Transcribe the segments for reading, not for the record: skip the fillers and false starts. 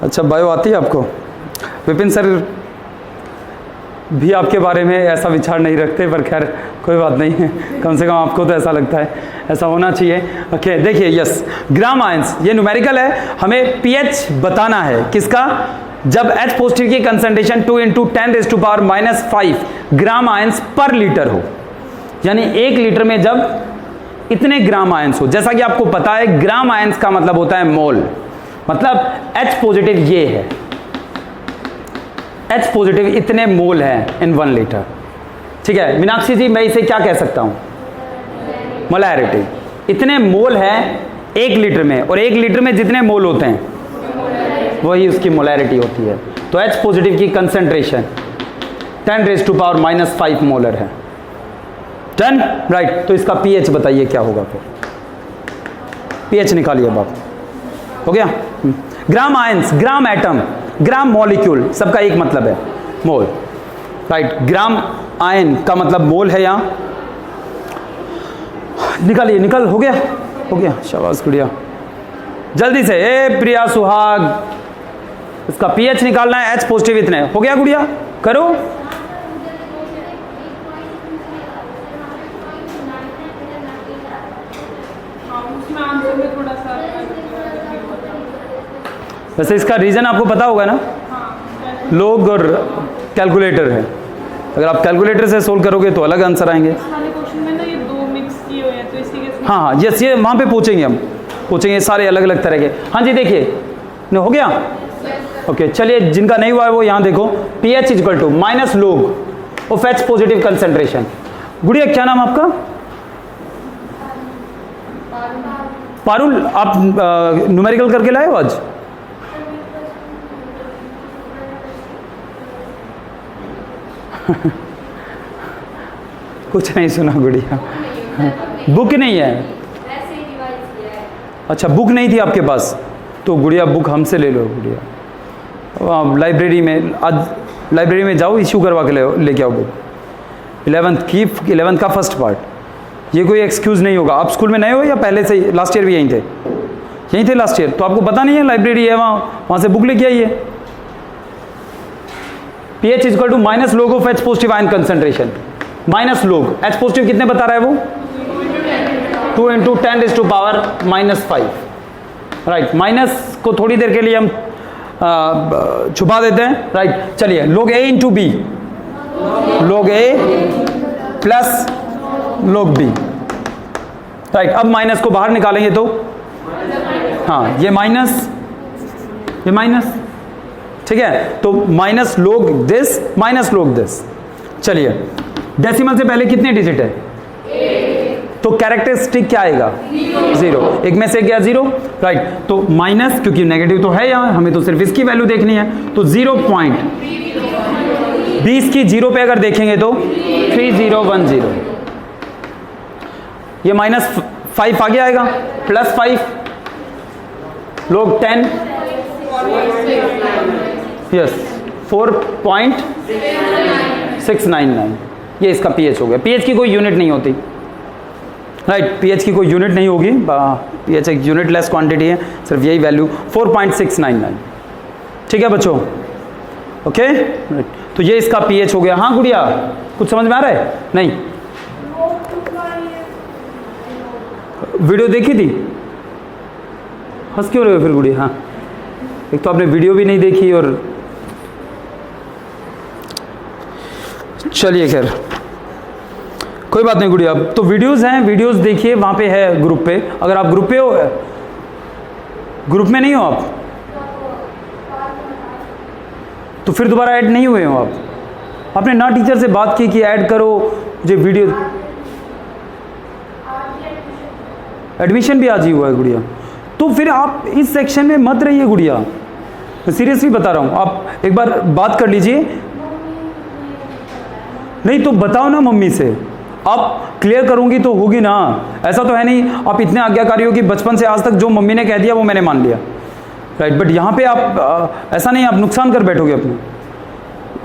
अच्छा, बायो आती है आपको? विपिन सर भी आपके बारे में ऐसा विचार नहीं रखते, पर खैर कोई बात नहीं है, कम से कम आपको तो ऐसा लगता है, ऐसा होना चाहिए। ओके, देखिए, यस, ग्राम आयंस, ये न्यूमेरिकल है, हमें पीएच बताना है किसका, जब H पॉजिटिव की कंसंट्रेशन 2 × 10⁻⁵ ग्राम आयंस पर लीटर हो, यानी 1 लीटर में जब इतने ग्राम आयंस हो। जैसा कि आपको पता है ग्राम आयंस का मतलब होता है मोल, मतलब H पॉजिटिव ये है, H पॉजिटिव इतने मोल है इन 1 लीटर। ठीक है मीनाक्षी जी, मैं इसे क्या कह सकता हूं, मोलैरिटी। इतने मोल है 1 लीटर में, और 1 लीटर में जितने मोल होते हैं वही उसकी मोलैरिटी होती है। तो H पॉजिटिव की कंसंट्रेशन 10⁻⁵ मोलर है। Done, right. तो इसका पीएच बताइए क्या होगा, फिर पीएच निकालिए बाप। हो गया। Gram ions, gram atom, gram molecule, सबका एक मतलब है मोल, राइट। ग्राम आयन का मतलब मोल है यहां। निकालिए, निकल, हो गया, हो गया, शाबाश गुड़िया, जल्दी से। ए प्रिया सुहाग, इसका पीएच निकालना है, H पॉजिटिव इतने। हो गया गुड़िया, करो। वैसे इसका रीजन आपको पता होगा ना, लोग और कैलकुलेटर है। अगर आप कैलकुलेटर से सोल्व करोगे तो अलग आंसर आएंगे। हाँ हाँ, यस, ये वहां पे पूछेंगे, हम पूछेंगे सारे अलग अलग तरह के। हाँ जी, देखिए, हो गया। ओके, चलिए, जिनका नहीं हुआ है वो यहां देखो। pH = -log of H positive concentration. गुड़िया, क्या नाम आपका? पारुल। आप न्यूमेरिकल करके लाए हो आज? कुछ नहीं सुना गुड़िया, बुक नहीं है। अच्छा, बुक नहीं थी आपके पास, तो गुड़िया बुक हमसे ले लो गुड़िया। लाइब्रेरी में, आज लाइब्रेरी में जाओ, इश्यू करवा के लेके आओ बुक। 11th का फर्स्ट पार्ट। ये कोई एक्सक्यूज नहीं होगा। आप स्कूल में नए हो या पहले से लास्ट ईयर भी यहीं थे? यहीं थे लास्ट ईयर, तो आपको पता नहीं है लाइब्रेरी है वहाँ से बुक लेके आइए। pH = -log of H positive ion concentration. -log H positive कितने बता रहा है वो? 2 × 10⁻⁵, राइट। माइनस को थोड़ी देर के लिए हम छुपा देते हैं, राइट। चलिए, log A × B, log A plus log B, right. अब माइनस को बाहर निकालेंगे तो हाँ, ये माइनस, ये माइनस, ठीक है। तो -log दिस। चलिए, डेसिमल से पहले कितने डिजिट है? तो कैरेक्टरिस्टिक क्या आएगा? 0। एक में से गया 0, राइट। तो माइनस, क्योंकि नेगेटिव तो है यहाँ, हमें तो सिर्फ इसकी वैल्यू देखनी है, तो 0.20 की 0 पे अगर देखेंगे तो 3010। ये -5 आगे आएगा, +5 log 10, यस, 4.699। ये इसका pH हो गया। pH की कोई यूनिट नहीं होती, राइट। pH की कोई यूनिट नहीं होगी, pH एक यूनिट लेस क्वांटिटी है, सिर्फ यही वैल्यू 4.699। ठीक है बच्चों, ओके, राइट। तो ये इसका pH हो गया। हाँ गुड़िया, कुछ समझ में आ रहा है? नहीं, वीडियो देखी थी? हंस क्यों रहे हो फिर गुड़िया? हाँ, एक तो आपने वीडियो भी नहीं देखी, और चलिए खैर कोई बात नहीं गुड़िया। तो वीडियोस हैं, वीडियोस देखिए, वहां पे है ग्रुप पे। अगर आप ग्रुप पे हो, ग्रुप में नहीं हो आप, तो फिर दोबारा ऐड नहीं हुए हो आप। आपने ना टीचर से बात की कि ऐड करो मुझे वीडियो। एडमिशन भी आज ही हुआ है गुड़िया, तो फिर आप इस सेक्शन में मत रहिए गुड़िया, मैं सीरियसली बता रहा हूं। आप एक बार बात कर लीजिए। नहीं तो बताओ ना मम्मी से, आप क्लियर करूंगी तो होगी ना। ऐसा तो है नहीं आप इतने आज्ञाकारी हो कि बचपन से आज तक जो मम्मी ने कह दिया वो मैंने मान लिया, राइट। बट यहाँ पे आप ऐसा नहीं, आप नुकसान कर बैठोगे अपने।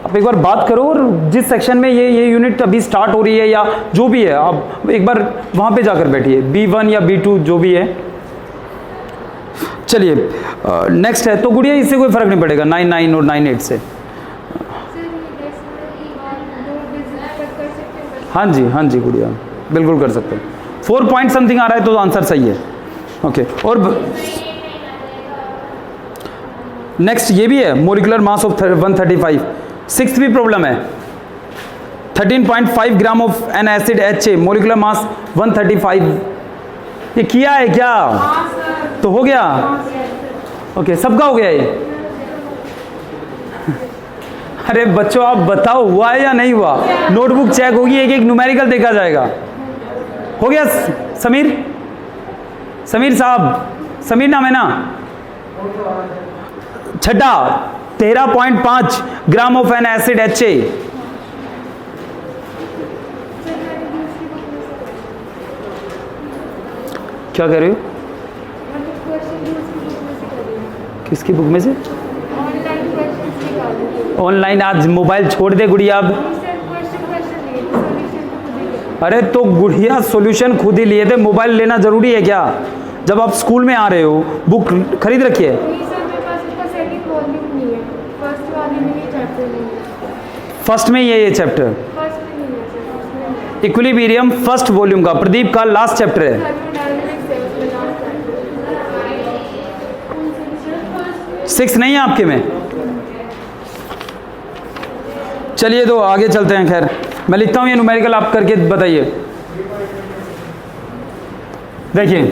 आप एक बार बात करो, और जिस सेक्शन में ये यूनिट अभी स्टार्ट हो रही है या जो भी है, आप एक बार वहाँ पे जाकर बैठिए, B1 या B2 जो भी है। चलिए नेक्स्ट है, तो गुड़िया इससे कोई फर्क नहीं पड़ेगा 99 और 98 से। हाँ जी हाँ जी गुड़िया, बिल्कुल कर सकते हैं। 4 पॉइंट समथिंग आ रहा है तो आंसर सही है। ओके, और नेक्स्ट ये भी है, मोलिकुलर मास ऑफ 135। सिक्स्थ भी प्रॉब्लम है, 13.5 gram of N acid HA, molecular mass 135। ये किया है क्या? तो हो गया। ओके, सबका हो गया ये। अरे बच्चों आप बताओ हुआ है या नहीं हुआ? नोटबुक चेक होगी, एक एक न्यूमेरिकल देखा जाएगा। हो गया समीर? समीर साहब, समीर नाम है ना? छठा 13.5 gram of N acid HA। क्या कह रहे हो? किसकी बुक में से? ऑनलाइन। आज मोबाइल छोड़ दे गुड़िया अब। अरे तो गुड़िया सॉल्यूशन खुद ही लिए थे, मोबाइल लेना जरूरी है क्या? जब आप स्कूल में आ रहे हो बुक खरीद रखिए। फर्स्ट में ये चैप्टर इक्विलिब्रियम फर्स्ट वॉल्यूम का, प्रदीप का लास्ट चैप्टर है। 6 नहीं है आपके में? चलिए तो आगे चलते हैं। खैर मैं लिखता हूं ये न्यूमेरिकल, आप करके बताइए। देखिए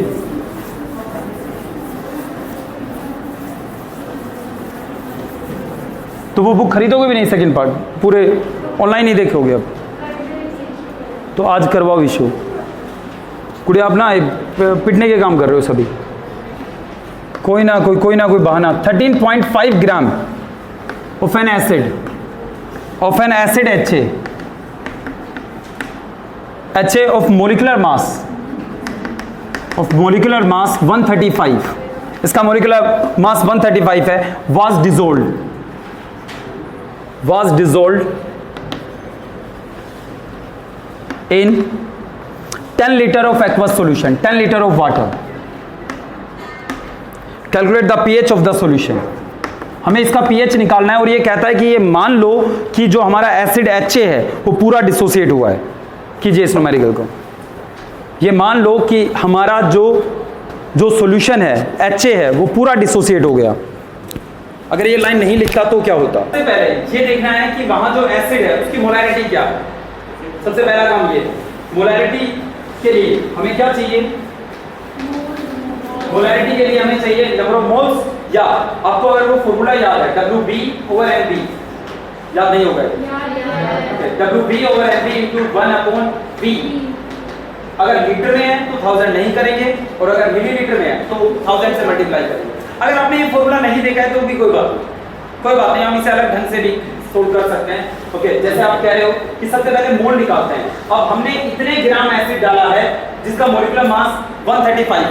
तो वो बुक खरीदोगे भी नहीं, सेकंड पार्ट पूरे ऑनलाइन ही देखोगे अब। तो आज करवाओ इशू। कुड़िया आप ना पिटने के काम कर रहे हो सभी, कोई ना कोई बहाना। 13.5 gram of N acid HA of molecular mass 135। इसका मोलिकुलर मास 135 है। was dissolved in 10 liter of aqueous solution, 10 liter of water. Calculate the pH of the solution. हमें इसका pH निकालना है, और ये कहता है कि ये मान लो कि जो हमारा एसिड HA है वो पूरा डिसोसिएट हुआ है। कीजिए इस न्यूमेरिकल को। ये मान लो कि हमारा जो सॉल्यूशन है HA है वो पूरा डिसोसिएट हो गया। अगर ये लाइन नहीं लिखता तो क्या होता? सबसे पहले ये देखना है कि वहां जो एसिड है उसकी मोलैरिटी क्या है। सबसे पहला काम ये, मोलैरिटी के लिए हमें क्या चाहिए? मोलैरिटी के लिए हमें चाहिए नंबर ऑफ मोल्स, या आपको अगर वो फॉर्मूला याद है WB/MB, याद नहीं होगा? WB/MB × 1/V। अगर लीटर में है तो 1000 नहीं करेंगे, और अगर मिलीलीटर में है तो 1000 से मल्टीप्लाई करेंगे। अगर आपने ये फॉर्मूला नहीं देखा है तो भी कोई बात नहीं, हम इसे अलग ढंग से भी सोल्व कर सकते हैं। ओके, जैसे आप कह रहे हो कि सबसे पहले मोल निकालते हैं। अब हमने इतने ग्राम एसिड डाला है जिसका मोलिकुलर मास 135,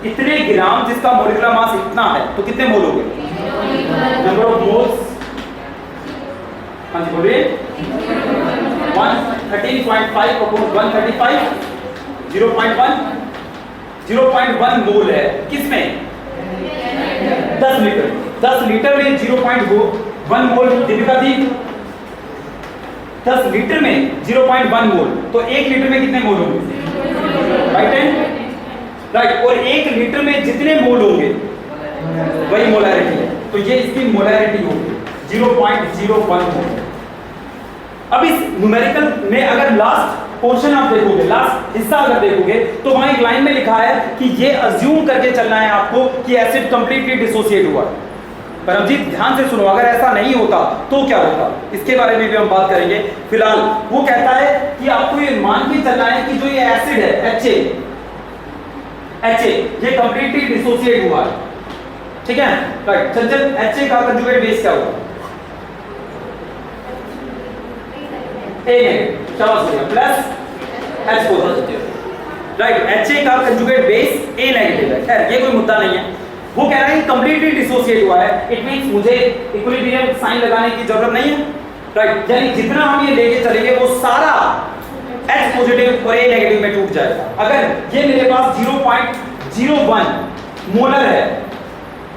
इतने ग्राम जिसका मोलिकुलर मास इतना है, तो कितने मोल हो गए? नंबर ऑफ मोल्स, हाँ जी बोलिए। 13.5 अपॉन 135, 0.1 मोल है। किसमें? 10 लीटर। 10 लीटर में 0.1 मोल। दीपिका दी 10 लीटर में 0.1 मोल, तो 1 लीटर में कितने मोल होंगे? राइट। और 1 लीटर में जितने मोल होंगे वही मोलैरिटी है, तो ये इसकी मोलैरिटी होगी 0.01 मोल। अब इस न्यूमेरिकल में अगर लास्ट पोर्शन आप देखोगे, लास्ट हिस्सा अगर देखोगे, तो वहां एक लाइन में लिखा है कि ये अज्यूम करके चलना है आपको कि एसिड कंप्लीटली डिसोसिएट हुआ। परमजीत ध्यान से सुनो, अगर ऐसा नहीं होता तो क्या होता, इसके बारे में भी हम बात करेंगे। फिलहाल वो कहता है कि आपको ये मान के चलना है कि जो ये एसिड है HA ये कंप्लीटली डिसोसिएट हुआ है। ठीक है, राइट। चंचल, HA का कंजुगेट बेस क्या होगा? A नेगेटिव, शाबाश, plus H positive. Right, HA का कंजुगेट बेस A नेगेटिव है। खैर ये कोई मुद्दा नहीं है। वो कह रहा है कि कंप्लीटली डिसोसिएट हुआ है, इट मींस मुझे इक्विलिब्रियम साइन लगाने की जरूरत नहीं है। राइट, यानी जितना हम ये लेके चलेंगे वो सारा H पॉजिटिव और A नेगेटिव में टूट जाएगा। अगर ये मेरे पास 0.01 मोलर है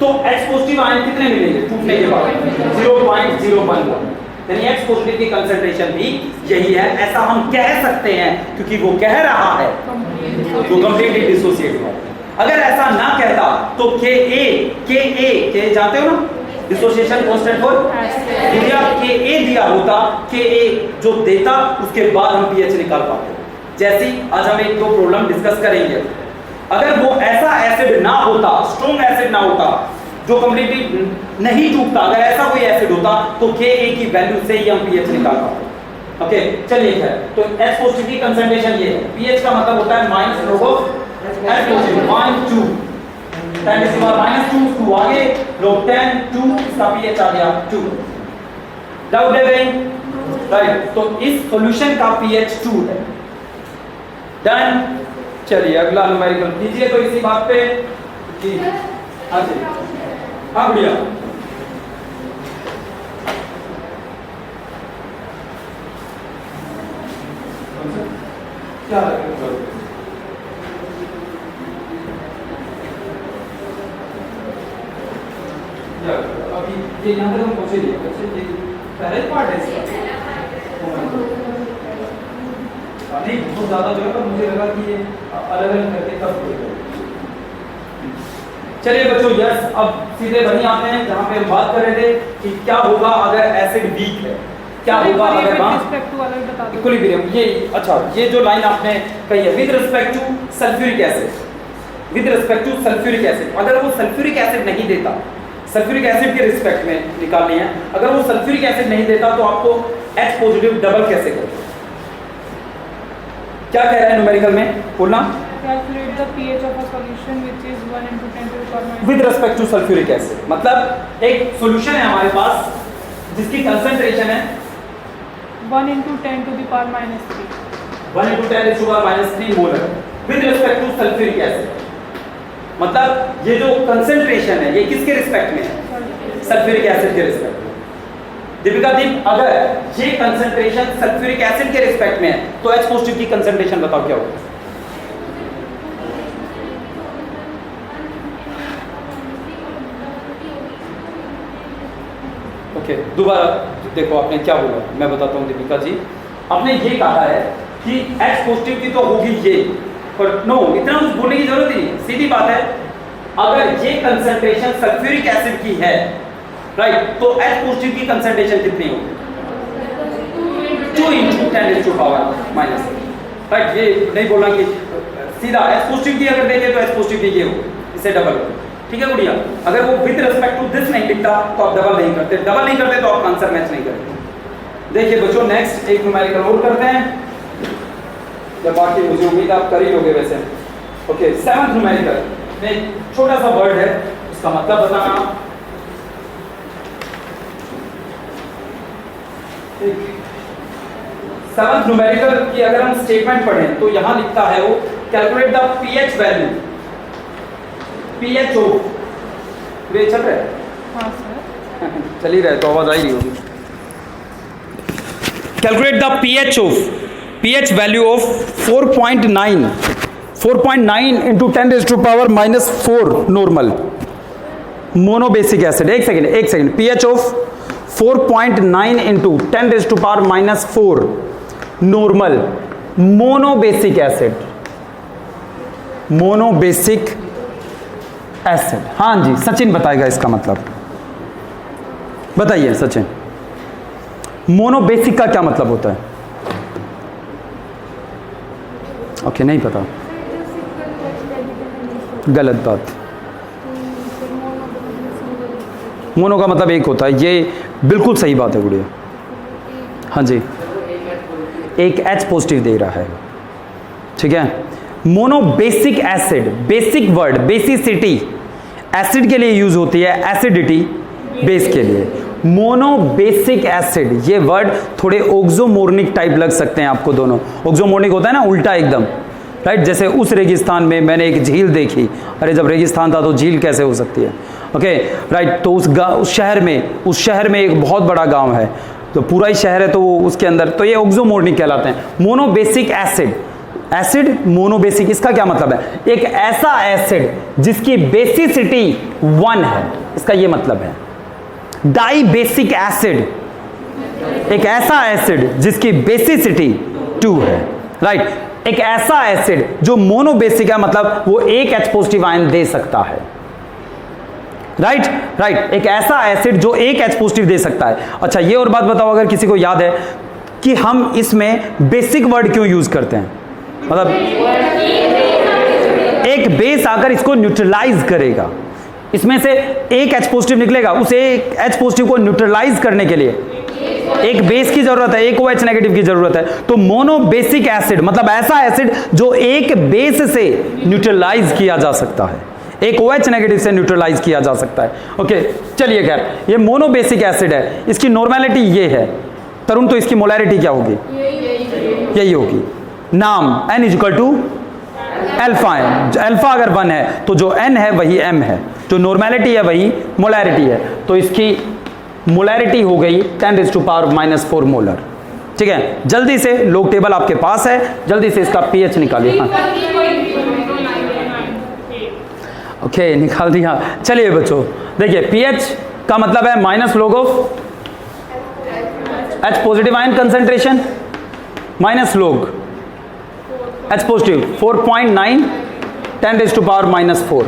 तो H पॉजिटिव आयन कितने मिलेंगे टूटने के बाद 0.011, यानी H पॉजिटिव की कंसंट्रेशन भी यही है, ऐसा हम कह सकते हैं क्योंकि वो कह रहा है तो कंप्लीटली डिसोसिएट हुआ। अगर ऐसा ना कहता तो Ka जानते हो ना डिसोसिएशन कांस्टेंट फॉर दिया Ka दिया होता, Ka जो देता उसके बाद हम pH निकाल पाते। जैसे आज हम एक दो प्रॉब्लम डिस्कस करेंगे, अगर वो ऐसा एसिड ना होता, स्ट्रॉन्ग एसिड ना होता जो कंप्लीटली नहीं टूटता, अगर ऐसा कोई एसिड होता तो Ka की वैल्यू से ही हम pH निकाल पाते। ओके चलिए है तो H पॉजिटिव की कंसंट्रेशन ये है, pH का मतलब होता है माइनस लोग H पॉजिटिव 1 2 10 इस बार -2 आगे लोग 10 2 इसका pH आ गया 2। डाउट है भाई राइट, तो इस सॉल्यूशन का pH 2 है। डन, चलिए अगला न्यूमेरिकल कीजिए तो इसी बात पे जी। हाँ जी हाँ बढ़िया, क्या अभी ये यहाँ तक हम पहुँचे नहीं, पहले पार्ट है इसका नहीं बहुत ज़्यादा जो है पर मुझे लगा कि ये अलग अलग करके तब होगा। चलिए बच्चों यस, अब सीधे वहीं आते हैं जहाँ पे हम बात कर रहे थे कि क्या होगा अगर एसिड वीक है, क्या होगा अगर इक्विलिब्रियम। ये अच्छा ये जो लाइन आपने कही है with respect to sulphuric acid, with respect to sulphuric acid, अगर वो सल्फ्यूरिक एसिड नहीं देता, सल्फ्यूरिक एसिड के रिस्पेक्ट में निकालनी है, अगर वो सल्फ्यूरिक एसिड नहीं देता तो आपको H पॉजिटिव डबल कैसे करें, क्या कह रहा है न्यूमेरिकल में बोलना, calculate the pH of a solution which is 1 × 10 to the power minus with respect to sulphuric acid, मतलब एक सॉल्यूशन है हमारे पास जिसकी कंसंट्रेशन है 1 × 10 to the power minus 3, 1 × 10 to the power minus 3 molar with respect to sulphuric acid, मतलब ये जो concentration है ये किसके रिस्पेक्ट में है, सल्फ्यूरिक एसिड के रिस्पेक्ट में। दीपिका दीप अगर ये कंसंट्रेशन सल्फ्यूरिक एसिड के रिस्पेक्ट में है तो H पॉजिटिव की कंसंट्रेशन बताओ क्या होगा। ओके दोबारा देखो आपने क्या बोला, मैं बताता हूँ दीपिका जी, आपने ये कहा है कि H पॉजिटिव की तो होगी ये, पर नो इतना कुछ बोलने की जरूरत ही नहीं, सीधी बात है अगर ये कंसंट्रेशन सल्फ्यूरिक एसिड की है राइट तो H पॉजिटिव की कंसंट्रेशन कितनी होगी 2 × 10 टू पावर माइनस, राइट। ये नहीं बोलना कि सीधा H पॉजिटिव की अगर देंगे तो H पॉजिटिव की ये हो, इसे डबल हो, ठीक है गुड़िया। अगर वो विद रिस्पेक्ट टू दिस नहीं लिखता तो आप डबल नहीं करते, डबल नहीं करते तो आप आंसर मैच नहीं करते। देखिए बच्चों नेक्स्ट एक न्यूमेरिकल और करते हैं, जब बाकी मुझे उम्मीद आप कर ही लोगे वैसे। ओके 7th न्यूमेरिकल में छोटा सा वर्ड है उसका मतलब बताना, 7th न्यूमेरिकल की अगर हम स्टेटमेंट पढ़ें तो यहां लिखता है वो calculate the pH value, pH of वे चल रहा है हां सर चल ही रहा है तो आवाज आई रही होगी। Calculate the pH value of 4.9 into 10 to power minus 4 normal monobasic acid, एक second pH of 4.9 into 10 to power minus 4 normal monobasic acid. हाँ जी सचिन बताएगा इसका मतलब, बताइए सचिन मोनोबेसिक का क्या मतलब होता है। ओके नहीं पता, गलत बात, मोनो का मतलब एक होता है, ये बिल्कुल सही बात है गुड़िया। हाँ जी एक H पॉजिटिव दे रहा है, ठीक है। Monobasic acid, basic word basicity acid के लिए यूज होती है, एसिडिटी बेस के लिए। मोनोबेसिक एसिड ये वर्ड थोड़े ओक्सोमोर्निक टाइप लग सकते हैं आपको दोनों, ओक्सोमोर्निक होता है ना उल्टा एकदम, राइट। जैसे उस रेगिस्तान में मैंने एक झील देखी, अरे जब रेगिस्तान था तो झील कैसे हो सकती है, ओके राइट। तो उस शहर में एक बहुत बड़ा गांव है, तो पूरा ही शहर है तो उसके अंदर, तो ये ओक्सोमोर्निक कहलाते हैं। मोनोबेसिक एसिड एसिड मोनोबेसिक, इसका क्या मतलब है? एक ऐसा एसिड जिसकी बेसिसिटी 1 है, इसका ये मतलब है। डाई बेसिक एसिड, एक ऐसा एसिड जिसकी बेसिसिटी 2 है, राइट। एक ऐसा एसिड जो मोनोबेसिक है, मतलब वो एक H पॉजिटिव आयन दे सकता है, राइट। एक ऐसा एसिड जो एक H पॉजिटिव दे सकता है। अच्छा, ये और बात बताओ, अगर किसी को याद है कि हम इसमें बेसिक वर्ड क्यों यूज करते हैं, मतलब एक बेस आकर इसको न्यूट्रलाइज करेगा, इसमें से एक H पॉजिटिव निकलेगा, उस एक H पॉजिटिव को न्यूट्रलाइज करने के लिए एक बेस की जरूरत है, एक OH नेगेटिव की जरूरत है। तो मोनोबेसिक एसिड मतलब ऐसा एसिड जो एक बेस से न्यूट्रलाइज किया जा सकता है, एक OH नेगेटिव से न्यूट्रलाइज किया जा सकता है। ओके, चलिए, खैर ये मोनोबेसिक एसिड है, इसकी नॉर्मेलिटी ये है। तरुण, तो इसकी मोलैरिटी क्या होगी? यही होगी, नाम N इक्वल टू अल्फा है। अल्फा अगर 1 है तो जो N है वही M है, जो नॉर्मेलिटी है वही मोलैरिटी है। तो इसकी मोलैरिटी हो गई 10⁻⁻⁴ मोलर। ठीक है, जल्दी से लोग टेबल आपके पास है, जल्दी से इसका pH निकालिए। हाँ, ओके, निकाल दिया। चलिए बच्चों, देखिए pH का मतलब है minus log of H positive ion concentration minus log H positive 4.9 10⁻⁻⁴।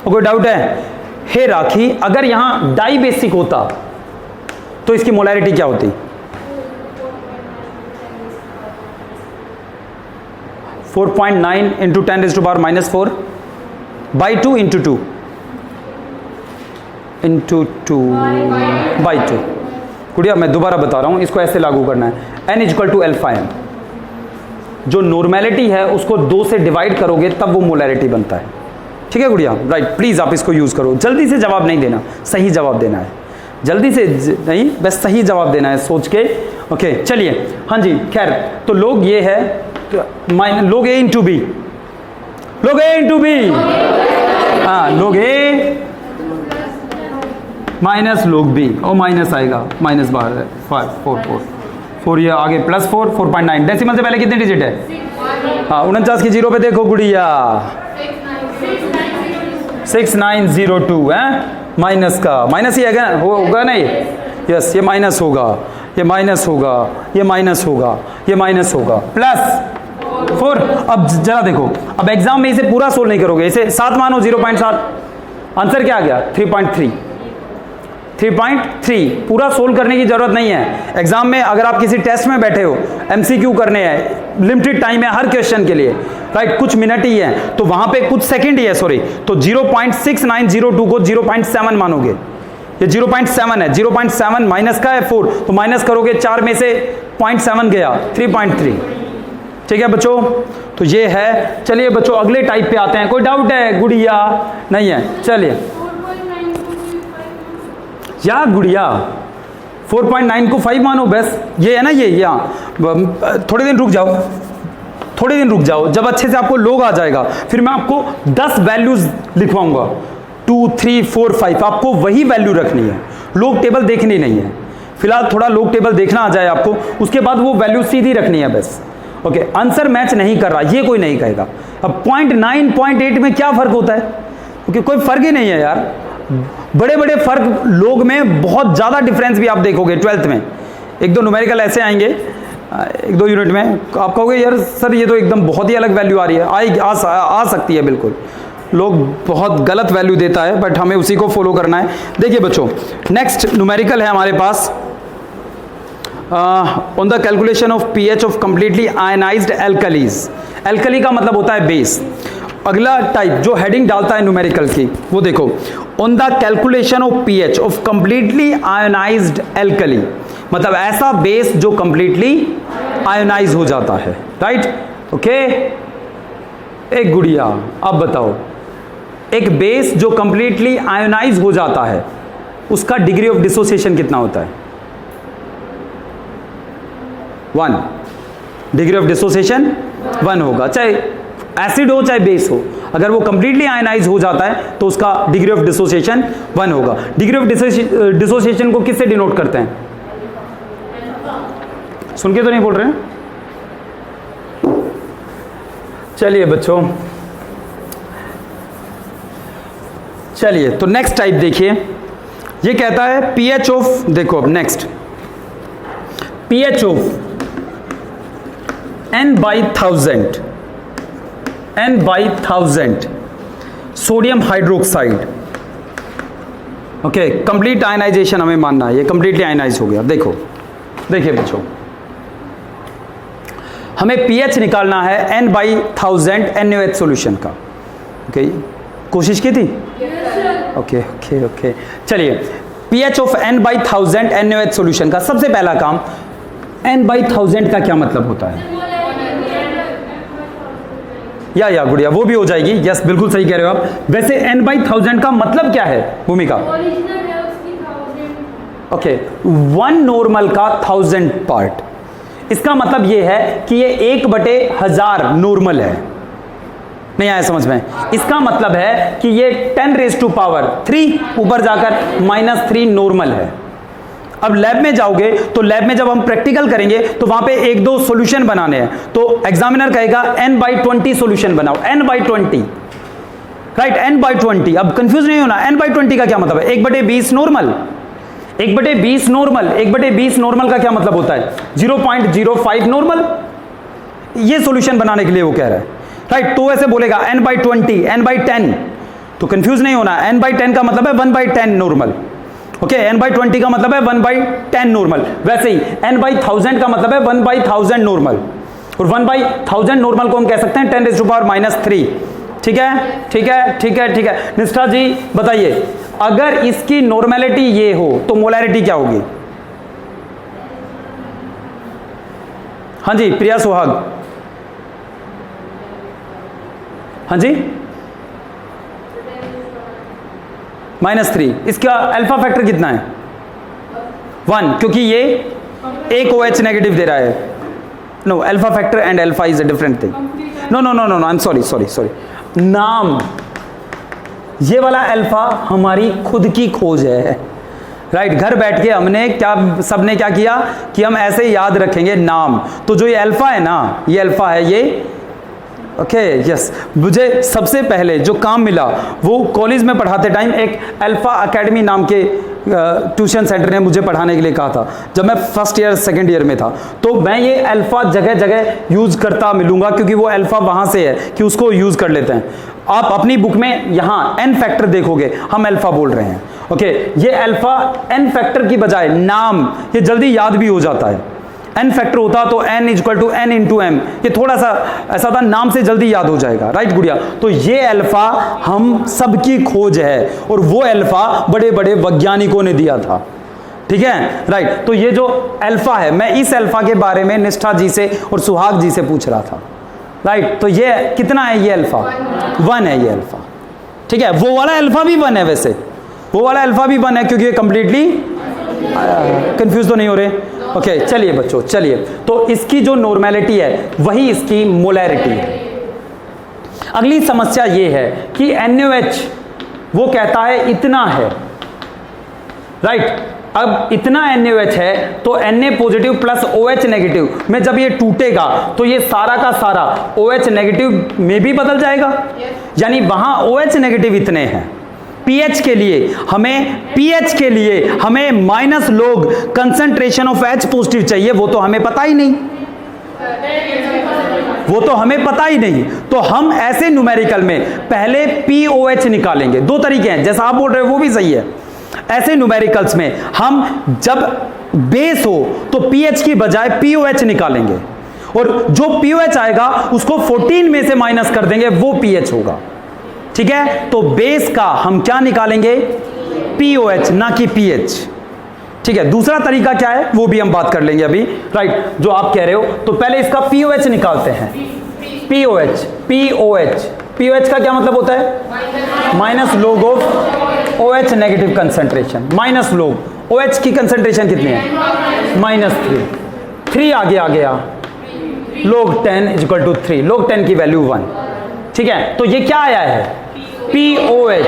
कोई डाउट है? हे राखी, अगर यहां डाई बेसिक होता तो इसकी मोलैरिटी क्या होती? 4.9 × 10⁻⁻⁴ by 2 × 2 × 2 by 2। गुड़िया, मैं दोबारा बता रहा हूं, इसको ऐसे लागू करना है। N equal to alpha M, जो नॉर्मेलिटी है उसको 2 से डिवाइड करोगे तब वो मोलैरिटी बनता है। ठीक है गुड़िया, राइट। प्लीज आप इसको यूज करो। जल्दी से जवाब नहीं देना, सही जवाब देना है, जल्दी से नहीं, बस सही जवाब देना है सोच के। ओके, चलिए, हाँ जी, खैर तो लोग ये है लोग A × B, लोग A × B, हाँ, लोग A माइनस लोग B, और माइनस आएगा, माइनस बाहर है, 4 ये आगे प्लस 4.9। डेसिमल से पहले कितने डिजिट है? हाँ, 49 की 0 पे देखो गुड़िया, 6902 है, माइनस का माइनस ही है, होगा नहीं? यस, ये माइनस होगा, ये माइनस होगा, ये माइनस होगा, ये माइनस होगा, प्लस 4। अब जरा देखो, अब एग्जाम में इसे पूरा सोल्व नहीं करोगे, इसे 7 मानो, 0.7, आंसर क्या आ गया? 3.3 पूरा सोल्व करने की जरूरत नहीं है। एग्जाम में अगर आप किसी टेस्ट में बैठे हो, MCQ करने हैं, लिमिटेड टाइम है हर क्वेश्चन के लिए, राइट, कुछ मिनट ही है, तो वहां पे कुछ सेकंड ही है, सॉरी, तो 0.6902 को 0.7 मानोगे, ये 0.7 है, 0.7 माइनस का है 4, तो माइनस करोगे 4 में से 0.7 गया, 3.3। ठीक है बच्चों, तो ये है। चलिए बच्चों, अगले टाइप पे आते हैं। कोई डाउट है गुड़िया? नहीं है, चलिए। या गुड़िया 4.9 को 5 मानो, बस ये है ना, ये यहाँ थोड़े दिन रुक जाओ, थोड़े दिन रुक जाओ, जब अच्छे से आपको लोग आ जाएगा फिर मैं आपको 10 वैल्यूज लिखवाऊंगा, 2, 3, 4, 5, आपको वही वैल्यू रखनी है, लोग टेबल देखनी नहीं है। फिलहाल थोड़ा लोग टेबल देखना आ जाए आपको, उसके बाद वो वैल्यू सीधी रखनी है बस। ओके, आंसर मैच नहीं कर रहा ये कोई नहीं कहेगा। अब 0.9 0.8 में क्या फर्क होता है? ओके, कोई फर्क ही नहीं है यार, बड़े बड़े फर्क लोग में बहुत ज्यादा डिफरेंस भी आप देखोगे 12th में। 1-2 न्यूमेरिकल ऐसे आएंगे 1-2 यूनिट में, आप कहोगे यार सर ये तो एकदम बहुत ही अलग वैल्यू आ रही है, आएगी, आ सकती है बिल्कुल, लोग बहुत गलत वैल्यू देता है, बट हमें उसी को फॉलो करना है। देखिए बच्चों, नेक्स्ट न्यूमेरिकल है हमारे pass on the calculation of pH of completely ionised alkalis. Alkali का मतलब होता है बेस। अगला टाइप जो हेडिंग डालता है न्यूमेरिकल की, वो देखो, on the calculation of pH of completely ionised alkali, मतलब ऐसा बेस जो कंप्लीटली आयोनाइज हो जाता है, राइट। ओके, एक गुड़िया, अब बताओ, एक बेस जो कंप्लीटली आयोनाइज हो जाता है उसका डिग्री ऑफ डिसोसिएशन कितना होता है? 1। डिग्री ऑफ डिसोसिएशन 1 होगा, चाहे एसिड हो चाहे बेस हो। अगर वो कंप्लीटली आयनाइज हो जाता है तो उसका डिग्री ऑफ डिसोसिएशन 1 होगा। डिग्री ऑफ डिसोसिएशन को किससे डिनोट करते हैं? सुन के तो नहीं बोल रहे हैं? चलिए बच्चों, चलिए तो नेक्स्ट टाइप देखिए, ये कहता है पीएच ऑफ, देखो अब next, pH of n/1000 sodium hydroxide. Okay, complete ionisation हमें मानना है, ये कंप्लीटली आयनाइज हो गया। देखो देखिए बच्चों, हमें pH निकालना है n/1000 NaOH सॉल्यूशन का। ओके, कोशिश की थी? ओके ओके ओके, चलिए pH of n/1000 NaOH solution का सबसे पहला काम, n/1000 का क्या मतलब होता है? या गुड़िया वो भी हो जाएगी, यस बिल्कुल सही कह रहे हो आप। वैसे n/1000 का मतलब क्या है भूमिका? ओके, 1 नॉर्मल का 1000 पार्ट, इसका मतलब ये है कि ये 1/1000 नॉर्मल है। नहीं आया समझ में? इसका मतलब है कि ये 10⁻³ ऊपर जाकर -3 नॉर्मल है। अब लैब में जाओगे तो लैब में जब हम प्रैक्टिकल करेंगे तो वहां पे 1-2 सॉल्यूशन बनाने हैं, तो एग्जामिनर कहेगा n/20 सॉल्यूशन बनाओ, n/20, राइट, n/20। अब कंफ्यूज नहीं होना, n/20 का क्या मतलब है? 1/20 नॉर्मल, 1/20 नॉर्मल, 1/20 नॉर्मल का क्या मतलब होता है? 0.05 नॉर्मल। ये सॉल्यूशन बनाने के लिए वो कह रहा है, राइट। तो ऐसे बोलेगा n/20, n/10, तो कंफ्यूज नहीं होना, n/10 का मतलब है 1/10 नॉर्मल। ओके, n/20 का मतलब है 1/10 नॉर्मल। वैसे ही n/1000 का मतलब है 1/1000 नॉर्मल, और 1/1000 नॉर्मल को हम कह सकते हैं 10⁻³ ठीक है, ठीक है, ठीक है, ठीक है। निष्ठा जी बताइए, अगर इसकी नॉर्मेलिटी ये हो तो मोलैरिटी क्या होगी? हाँ जी प्रिया सुहाग, हाँ जी, -3। इसका अल्फा फैक्टर कितना है? 1, क्योंकि ये एक OH नेगेटिव दे रहा है। No, alpha factor and alpha is a different thing. No no no no no, I am sorry. नाम, ये वाला अल्फा हमारी खुद की खोज है, राइट। घर बैठ के हमने सबने क्या किया कि हम ऐसे याद रखेंगे नाम। तो जो ये अल्फा है ना, ये अल्फा है, ये ओके यस। मुझे सबसे पहले जो काम मिला वो कॉलेज में पढ़ाते टाइम एक अल्फा एकेडमी नाम के ट्यूशन सेंटर ने मुझे पढ़ाने के लिए कहा था, जब मैं फर्स्ट ईयर सेकंड ईयर में था। तो मैं ये अल्फा जगह जगह यूज करता मिलूंगा, क्योंकि वो अल्फा वहां से है कि उसको यूज कर लेते हैं। आप अपनी बुक में यहाँ n फैक्टर देखोगे, हम अल्फा बोल रहे हैं। ओके, ये अल्फा n फैक्टर की बजाय नाम, ये जल्दी याद भी हो जाता है। n फैक्टर होता तो n = n × m, ये थोड़ा सा ऐसा था, नाम से जल्दी याद हो जाएगा, राइट गुड़िया। तो ये अल्फा हम सबकी खोज है, और वो अल्फा बड़े बड़े वैज्ञानिकों ने दिया था, ठीक है, राइट। तो ये जो अल्फा है, मैं इस अल्फा के बारे में निष्ठा जी से और सुहाग जी से पूछ रहा था, राइट। तो ये कितना है? ये अल्फा 1 है, ये अल्फा, ठीक है। वो वाला अल्फा भी 1 है, वैसे वो वाला अल्फा भी 1 है, क्योंकि ये कंप्लीटली कंफ्यूज तो नहीं हो रहे? ओके, चलिए बच्चों, चलिए। तो इसकी जो नॉर्मेलिटी है वही इसकी मोलैरिटी है। अगली समस्या ये है कि NaOH वो कहता है इतना है, राइट। अब इतना NaOH है तो Na positive plus OH negative में जब ये टूटेगा तो ये सारा का सारा OH नेगेटिव में भी बदल जाएगा, यानी वहां OH नेगेटिव इतने हैं। pH के लिए हमें minus log concentration of H positive चाहिए, वो तो हमें पता ही नहीं, तो हम ऐसे न्यूमेरिकल में पहले POH निकालेंगे। 2 तरीके हैं, जैसा आप बोल रहे हो वो भी सही है। ऐसे न्यूमेरिकल्स में हम जब बेस हो तो pH की बजाय POH निकालेंगे, और जो POH आएगा उसको 14 में से माइनस कर देंगे, वो pH होगा, ठीक है। तो बेस का हम क्या निकालेंगे? POH, ना कि pH, ठीक है। दूसरा तरीका क्या है वो भी हम बात कर लेंगे अभी, राइट, जो आप कह रहे हो। तो पहले इसका POH निकालते हैं। POH का क्या मतलब होता है? Minus log of OH negative concentration, minus log OH की कंसंट्रेशन कितनी है? -3 आ गया, log 10 = 3, log 10 की वैल्यू 1, ठीक है। तो ये क्या आया है? POH।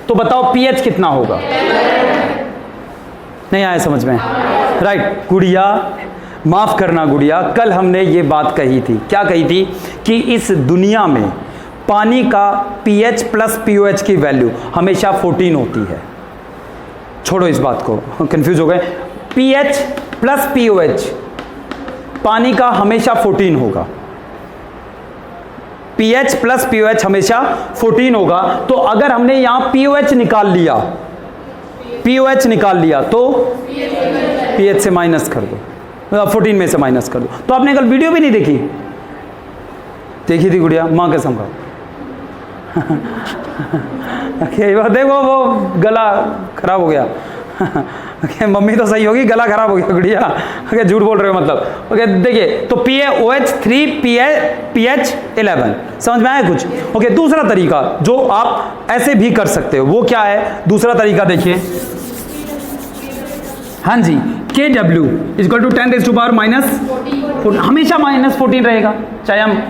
तो बताओ pH कितना होगा? नहीं आया समझ में, राइट। गुड़िया माफ करना गुड़िया, कल हमने ये बात कही थी, क्या कही थी कि इस दुनिया में पानी का pH प्लस POH की वैल्यू हमेशा 14 होती है। छोड़ो इस बात को, कंफ्यूज हो गए। pH प्लस POH पानी का हमेशा 14 होगा, pH प्लस POH हमेशा 14 होगा। तो अगर हमने यहां POH निकाल लिया, POH निकाल लिया तो pH से माइनस कर दो, 14 में से माइनस कर दो। तो आपने कल वीडियो भी नहीं देखी? देखी थी गुड़िया? माँ कसम का देखो वो गला खराब हो गया मम्मी तो सही होगी, गला खराब हो गया गुड़िया। झूठ बोल रहे हो मतलब। ओके देखिए, तो PaOH 3 pH 11, समझ में आया कुछ? ओके, दूसरा तरीका जो आप ऐसे भी कर सकते हो वो क्या है? दूसरा तरीका देखिए, हाँ जी, KW equal to 10 raise to power -14, हमेशा -14 रहेगा, चाहे हम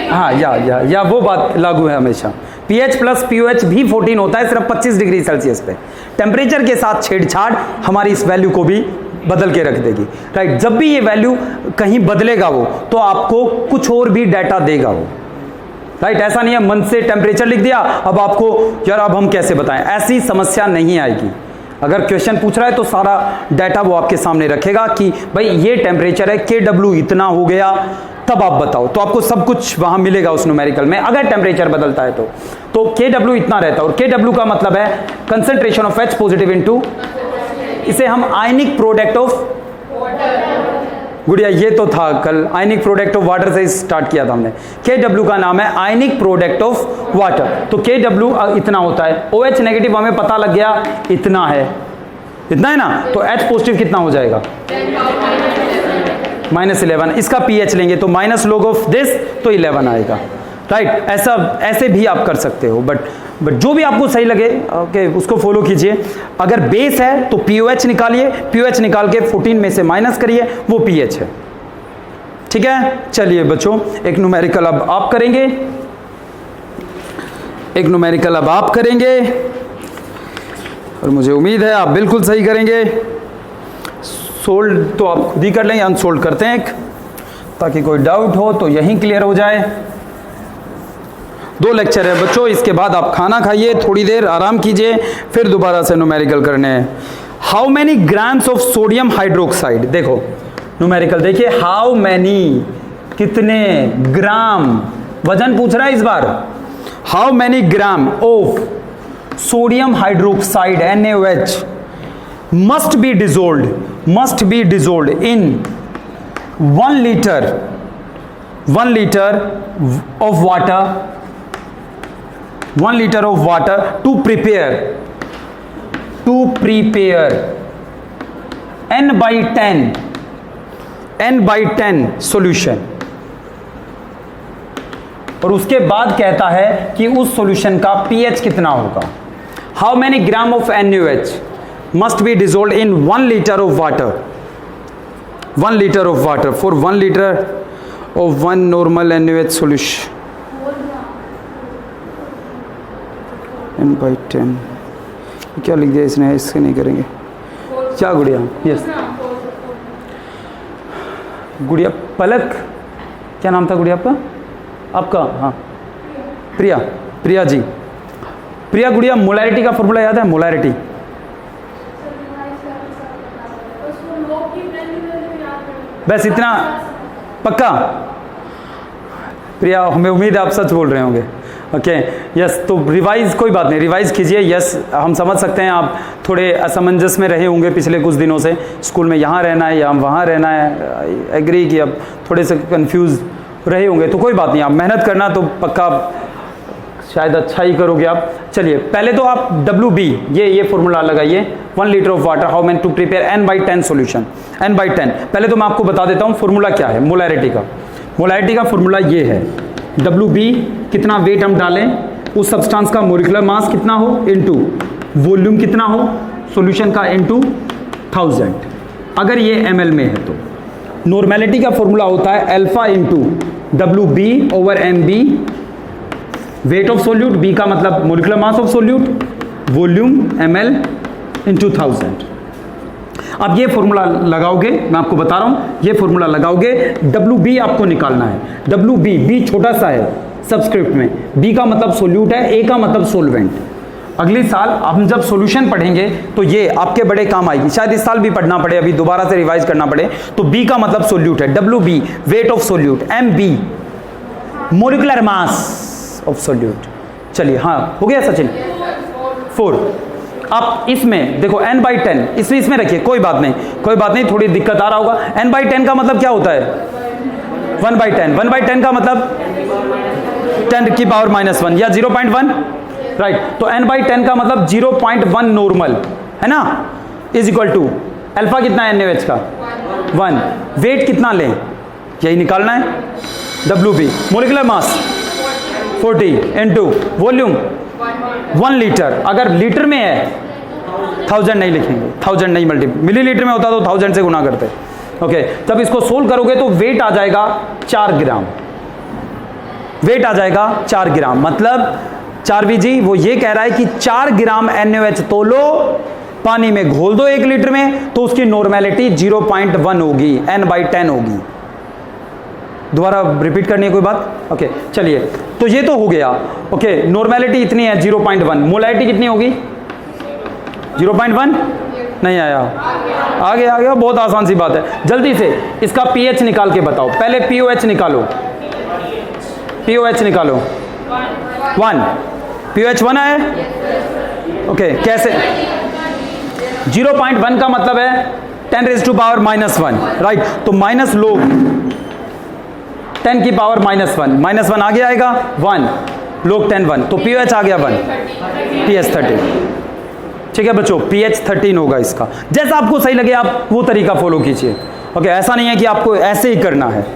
हाँ या वो बात लागू है हमेशा। pH प्लस POH भी 14 होता है, सिर्फ 25 डिग्री सेल्सियस पे। टेम्परेचर के साथ छेड़छाड़ हमारी इस वैल्यू को भी बदल के रख देगी, राइट। जब भी ये वैल्यू कहीं बदलेगा वो, तो आपको कुछ और भी डाटा देगा वो, राइट। ऐसा नहीं है मन से टेम्परेचर लिख दिया, अब आपको यार अब हम कैसे बताएं, ऐसी समस्या नहीं आएगी। अगर क्वेश्चन पूछ रहा है तो सारा डाटा वो आपके सामने रखेगा कि भाई ये टेम्परेचर है, KW इतना हो गया, तब आप बताओ। तो आपको सब कुछ वहां मिलेगा उस न्यूमेरिकल में, अगर टेम्परेचर बदलता है तो KW इतना रहता है। और KW का मतलब है concentration of H positive into, इसे हम आयनिक प्रोडक्ट ऑफ गुड़िया, ये तो था कल, आयनिक प्रोडक्ट ऑफ वाटर से स्टार्ट किया था हमने। KW का नाम है आयनिक प्रोडक्ट ऑफ वाटर। तो KW इतना होता है। OH नेगेटिव हमें पता लग गया इतना है, इतना है ना, तो H पॉजिटिव कितना हो जाएगा? -11। इसका pH लेंगे तो माइनस log ऑफ दिस, तो 11 आएगा, राइट। ऐसे भी आप कर सकते हो, बट जो भी आपको सही लगे, ओके, उसको फॉलो कीजिए। अगर बेस है तो POH निकालिए, POH निकाल के 14 में से माइनस करिए, वो pH है, ठीक है। चलिए बच्चों, एक न्यूमेरिकल अब आप करेंगे, और मुझे उम्मीद है आप बिल्कुल सही करेंगे। सोल्ड तो आप खुद ही कर लेंगे, अनसोल्ड करते हैं एक, ताकि कोई डाउट हो तो यहीं क्लियर हो जाए। 2 लेक्चर है बच्चों, इसके बाद आप खाना खाइए, थोड़ी देर आराम कीजिए, फिर दोबारा से न्यूमेरिकल करने हैं। How many grams of sodium hydroxide, देखो न्यूमेरिकल देखिए, हाउ मैनी कितने ग्राम, वजन पूछ रहा है इस बार। How many gram of sodium hydroxide NaOH must be dissolved in 1 liter of water, 1 liter of water to prepare n by 10 solution। और उसके बाद कहता है कि उस सॉल्यूशन का pH कितना होगा। How many gram of NaOH must be dissolved in 1 liter of water, 1 liter of water for 1 liter of 1 normal NaOH solution, n by 10। क्या लिख दिया इसने, इससे नहीं करेंगे क्या गुड़िया? यस गुड़िया, पलक, क्या नाम था गुड़िया आपका? हाँ प्रिया जी। प्रिया गुड़िया, मोलैरिटी का फॉर्मूला याद है? मोलैरिटी बस इतना पक्का? प्रिया, हमें उम्मीद है आप सच बोल रहे होंगे। ओके यस, तो रिवाइज, कोई बात नहीं, रिवाइज कीजिए। यस, हम समझ सकते हैं आप थोड़े असमंजस में रहे होंगे पिछले कुछ दिनों से, स्कूल में यहाँ रहना है या वहाँ रहना है, एग्री कि अब थोड़े से कंफ्यूज रहे होंगे, तो कोई बात नहीं, आप मेहनत करना तो पक्का शायद अच्छा ही करोगे आप। चलिए पहले तो आप WB ये फॉर्मूला लगाइए, 1 litre of water, how many to prepare n by 10 solution, n by 10। पहले तो मैं आपको बता देता हूँ फॉर्मूला क्या है मोलैरिटी का। मोलैरिटी का फॉर्मूला ये है, WB कितना वेट हम डालें, उस सब्सटेंस का मोलिकुलर मास कितना हो इनटू वॉल्यूम कितना हो सॉल्यूशन का इनटू 1000, अगर ये ml में है तो। नॉर्मेलिटी का फॉर्मूला होता है alpha into WB over MB, weight of solute, B का मतलब molecular mass of solute, volume ml into 1000। अब ये फॉर्मूला लगाओगे, मैं आपको बता रहा हूँ, ये फॉर्मूला लगाओगे, WB आपको निकालना है। WB, B छोटा सा है सबस्क्रिप्ट में, B का मतलब सोल्यूट है, A का मतलब सोलवेंट। अगले साल हम जब सॉल्यूशन पढ़ेंगे तो ये आपके बड़े काम आएगी, शायद इस साल भी पढ़ना पड़े, अभी दोबारा से रिवाइज करना पड़े। तो B का मतलब सोल्यूट है, WB weight of solute, MB molecular mass of solute. चलिए हाँ हो गया सचिन, 4। अब इसमें देखो n/10, इसमें रखिए, कोई बात नहीं, थोड़ी दिक्कत आ रहा होगा। n/10 का मतलब क्या होता है? 1/10। 1/10 का मतलब 10 की पावर -1 या 0.1, राइट। तो n/10 का मतलब 0.1 नॉर्मल है ना, इज इक्वल टू अल्फा कितना है NaOH का? 1। वेट कितना लें, यही निकालना है, WB molecular mass 40 into volume 1 litre. अगर लीटर में है 1000 नहीं लिखेंगे, 1000 नहीं मिलीलीटर में होता तो 1000 से गुना करते। ओके, तब इसको सोल्व करोगे तो वेट आ जाएगा 4 ग्राम, वेट आ जाएगा 4 ग्राम। मतलब 4VG वो ये कह रहा है कि 4 ग्राम NaOH तोलो, पानी में घोल दो 1 लीटर में, तो उसकी नॉर्मेलिटी 0.1 होगी, n/10 होगी। दोबारा रिपीट करनी है कोई बात? ओके चलिए, तो ये तो हो गया। ओके, नॉर्मेलिटी इतनी है 0.1, मोलैरिटी कितनी होगी? 0.1 नहीं आया, आ गया, बहुत आसान सी बात है। जल्दी से इसका pH निकाल के बताओ, पहले POH निकालो, POH निकालो। 1, pH 1 है। ओके कैसे? 0.1 का मतलब है 10⁻⁻1, राइट। तो माइनस लो 10 की पावर -1 आगे आएगा 1, लोग 10 1, तो pH आ गया 1, pH 13। ठीक है बच्चों, pH 13 होगा इसका। जैसा आपको सही लगे आप वो तरीका फॉलो कीजिए। ओके, ऐसा नहीं है कि आपको ऐसे ही करना है,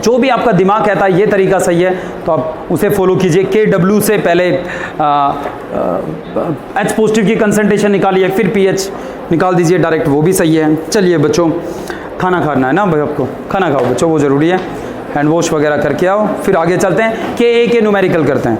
जो भी आपका दिमाग कहता है ये तरीका सही है तो आप उसे फॉलो कीजिए। KW से पहले H पॉजिटिव की कंसंट्रेशन निकालिए, फिर pH निकाल दीजिए डायरेक्ट, वो भी सही है। चलिए बच्चों, खाना खाना है ना भाई, आपको खाना खाओ बच्चों, वो ज़रूरी है। हैंड वॉश वगैरह करके आओ, फिर आगे चलते हैं। KA के न्यूमेरिकल करते हैं।